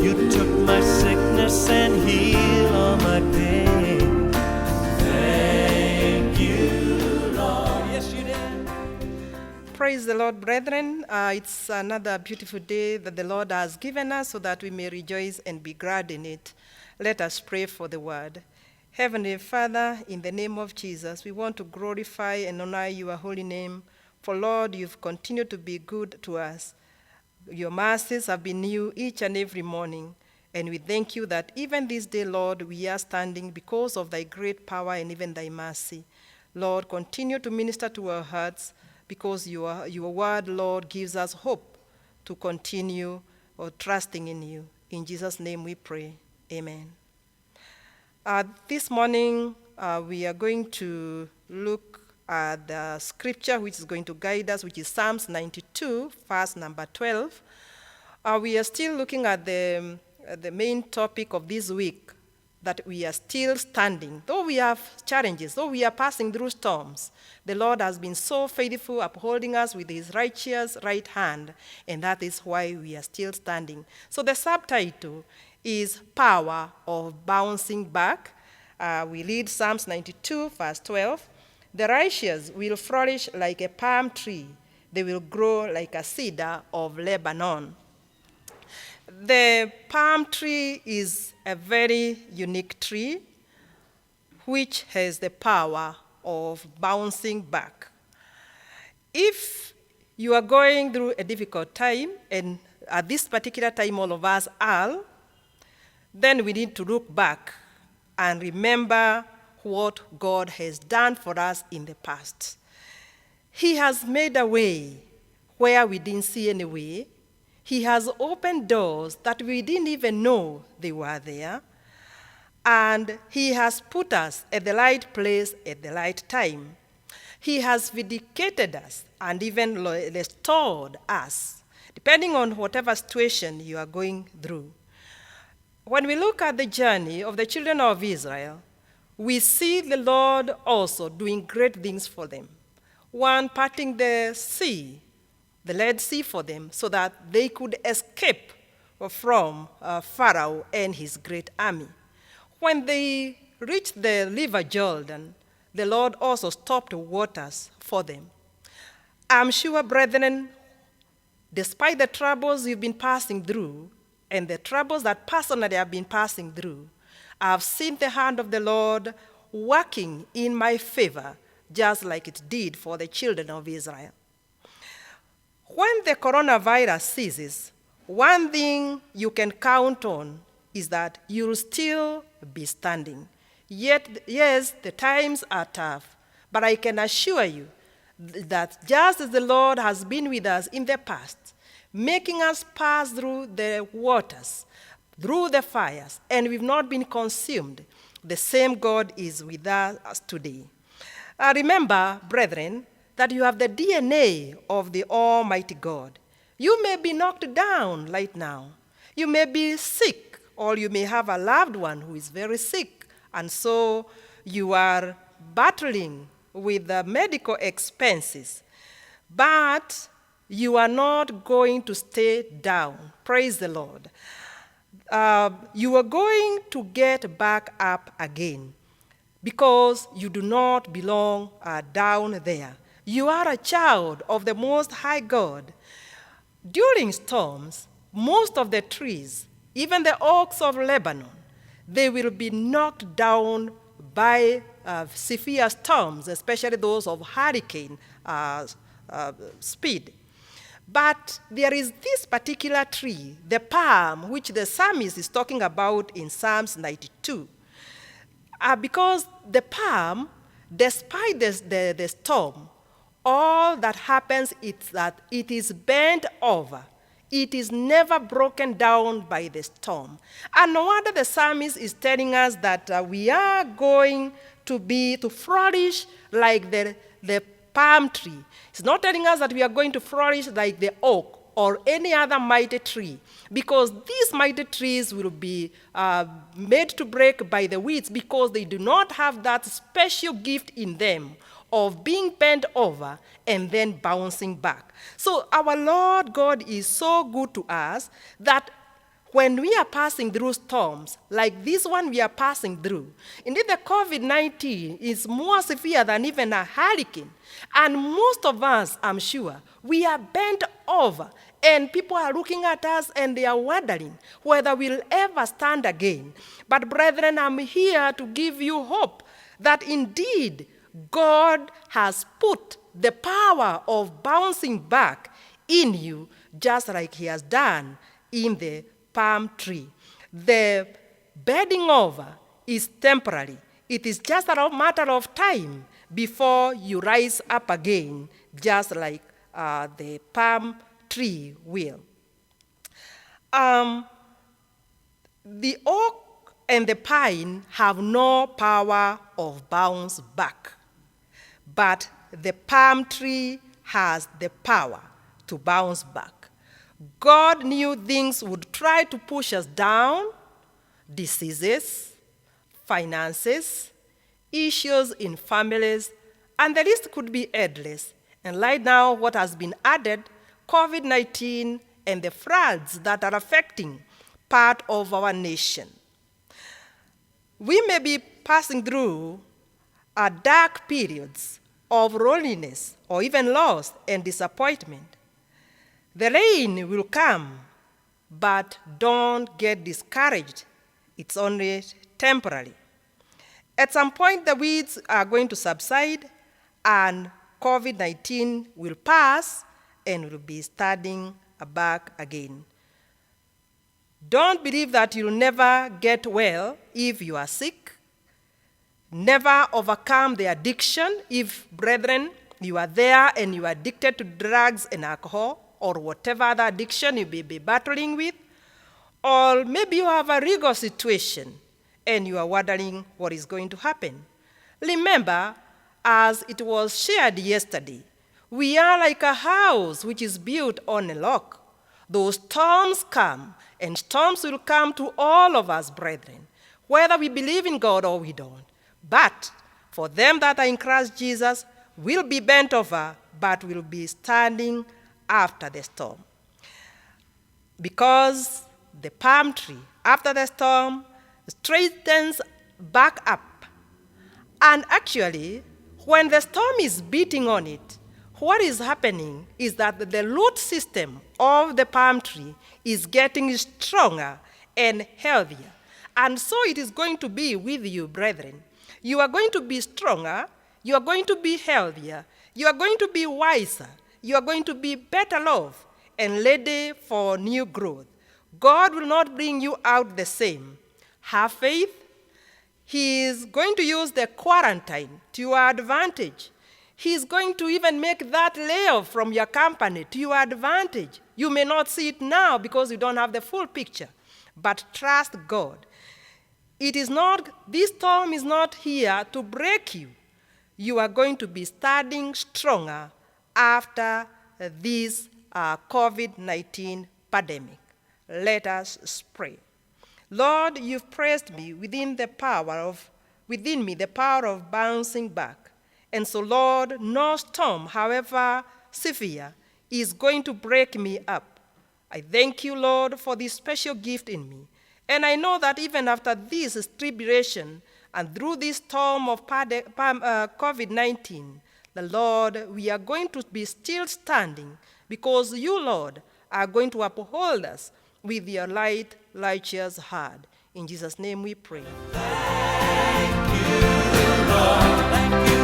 You took my sickness and healed all my pain. Thank you, Lord. Yes, you did. Praise the Lord, brethren. It's another beautiful day that the Lord has given us so that we may rejoice and be glad in it. Let us pray for the word. Heavenly Father, in the name of Jesus, we want to glorify and honor your holy name. For Lord, you've continued to be good to us. Your mercies have been new each and every morning. And we thank you that even this day, Lord, we are standing because of thy great power and even thy mercy. Lord, continue to minister to our hearts because your word, Lord, gives us hope to continue or trusting in you. In Jesus' name we pray. Amen. This morning, we are going to look at the scripture which is going to guide us, which is Psalms 92, verse number 12. We are still looking at the main topic of this week, that we are still standing. Though we have challenges, though we are passing through storms, the Lord has been so faithful, upholding us with his righteous right hand, and that is why we are still standing. So the subtitle is Power of Bouncing Back. We read Psalms 92, verse 12. The righteous will flourish like a palm tree. They will grow like a cedar of Lebanon. The palm tree is a very unique tree which has the power of bouncing back. If you are going through a difficult time, and at this particular time all of us are, then we need to look back and remember what God has done for us in the past. He has made a way where we didn't see any way. He has opened doors that we didn't even know they were there. And he has put us at the right place at the right time. He has vindicated us and even restored us, depending on whatever situation you are going through. When we look at the journey of the children of Israel, we see the Lord also doing great things for them. One, parting the sea, the Red Sea for them, so that they could escape from Pharaoh and his great army. When they reached the river Jordan, the Lord also stopped the waters for them. I'm sure, brethren, despite the troubles you've been passing through, and the troubles that personally I've been passing through, I've seen the hand of the Lord working in my favor, just like it did for the children of Israel. When the coronavirus ceases, one thing you can count on is that you'll still be standing. Yet, yes, the times are tough, but I can assure you that just as the Lord has been with us in the past, making us pass through the waters, through the fires, and we've not been consumed, the same God is with us today. Remember, brethren, that you have the DNA of the Almighty God. You may be knocked down right now. You may be sick, or you may have a loved one who is very sick, and so you are battling with the medical expenses. But you are not going to stay down. Praise the Lord. You are going to get back up again because you do not belong down there. You are a child of the Most High God. During storms, most of the trees, even the oaks of Lebanon, they will be knocked down by severe storms, especially those of hurricane speed. But there is this particular tree, the palm, which the psalmist is talking about in Psalms 92. Because the palm, despite the storm, all that happens is that it is bent over. It is never broken down by the storm. And no wonder the psalmist is telling us that we are going to flourish like the palm tree. It's not telling us that we are going to flourish like the oak or any other mighty tree, because these mighty trees will be made to break by the weeds because they do not have that special gift in them of being bent over and then bouncing back. So our Lord God is so good to us that when we are passing through storms like this one we are passing through, indeed the COVID-19 is more severe than even a hurricane. And most of us, I'm sure, we are bent over and people are looking at us and they are wondering whether we'll ever stand again. But brethren, I'm here to give you hope that indeed God has put the power of bouncing back in you just like he has done in the palm tree. The bending over is temporary. It is just a matter of time before you rise up again, just like the palm tree will. The oak and the pine have no power of bounce back, but the palm tree has the power to bounce back. God knew things would try to push us down, diseases, finances, issues in families, and the list could be endless. And right now, what has been added, COVID-19 and the floods that are affecting part of our nation. We may be passing through dark periods of loneliness or even loss and disappointment. The rain will come, but don't get discouraged. It's only temporary. At some point, the weeds are going to subside, and COVID-19 will pass, and will be starting back again. Don't believe that you'll never get well if you are sick. Never overcome the addiction if, brethren, you are there and you are addicted to drugs and alcohol, or whatever other addiction you may be battling with. Or maybe you have a legal situation and you are wondering what is going to happen. Remember, as it was shared yesterday, we are like a house which is built on a rock. Those storms come, and storms will come to all of us, brethren, whether we believe in God or we don't. But for them that are in Christ Jesus, will be bent over, but will be standing after the storm. Because the palm tree, after the storm, straightens back up. And actually, when the storm is beating on it, what is happening is that the root system of the palm tree is getting stronger and healthier. And so it is going to be with you, brethren. You are going to be stronger, you are going to be healthier, you are going to be wiser, you are going to be better off and ready for new growth. God will not bring you out the same. Have faith. He is going to use the quarantine to your advantage. He is going to even make that layoff from your company to your advantage. You may not see it now because you don't have the full picture, but trust God. This storm is not here to break you. You are going to be standing stronger after this COVID-19 pandemic. Let us pray. Lord, you've placed me within me the power of bouncing back. And so, Lord, no storm, however severe, is going to break me up. I thank you, Lord, for this special gift in me. And I know that even after this tribulation and through this storm of COVID-19, the Lord, we are going to be still standing because you, Lord, are going to uphold us with your light, righteous hand. In Jesus' name we pray. Thank you, Lord. Thank you.